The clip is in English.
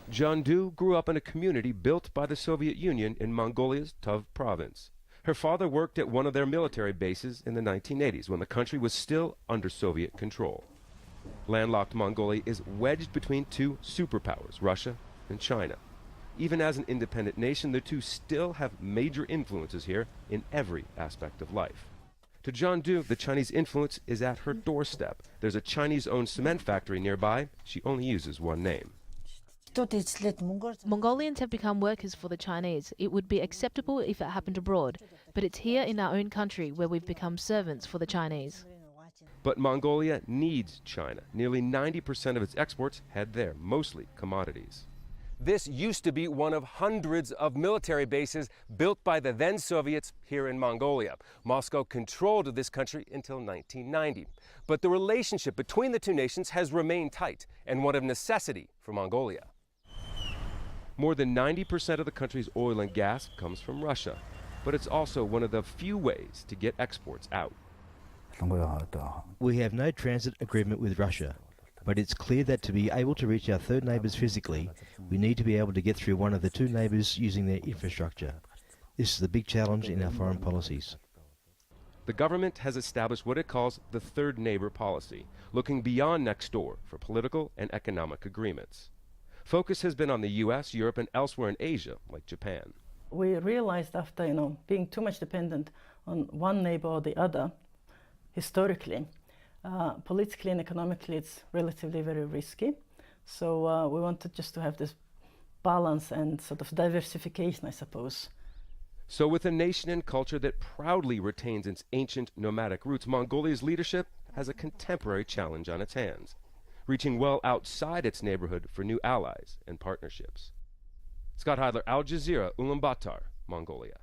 Jandu grew up in a community built by the Soviet Union in Mongolia's Tuv province. Her father worked at one of their military bases in the 1980s when the country was still under Soviet control. Landlocked Mongolia is wedged between two superpowers, Russia and China. Even as an independent nation, the two still have major influences here in every aspect of life. To Jandu, the Chinese influence is at her doorstep. There's a Chinese-owned cement factory nearby. She only uses one name. Mongolians have become workers for the Chinese. It would be acceptable if it happened abroad, but it's here in our own country where we've become servants for the Chinese. But Mongolia needs China. Nearly 90% of its exports head there, mostly commodities. This used to be one of hundreds of military bases built by the then Soviets here in Mongolia. Moscow controlled this country until 1990. But the relationship between the two nations has remained tight and one of necessity for Mongolia. More than 90% of the country's oil and gas comes from Russia, but it's also one of the few ways to get exports out. We have no transit agreement with Russia, but it's clear that to be able to reach our third neighbours physically, we need to be able to get through one of the two neighbours using their infrastructure. This is the big challenge in our foreign policies. The government has established what it calls the third neighbor policy, looking beyond next door for political and economic agreements. Focus has been on the US, Europe, and elsewhere in Asia, like Japan. We realized after, being too much dependent on one neighbor or the other, historically, politically and economically, it's relatively very risky. So we wanted just to have this balance and sort of diversification, I suppose. So with a nation and culture that proudly retains its ancient nomadic roots, Mongolia's leadership has a contemporary challenge on its hands, reaching well outside its neighborhood for new allies and partnerships. Scott Heidler, Al Jazeera, Ulaanbaatar, Mongolia.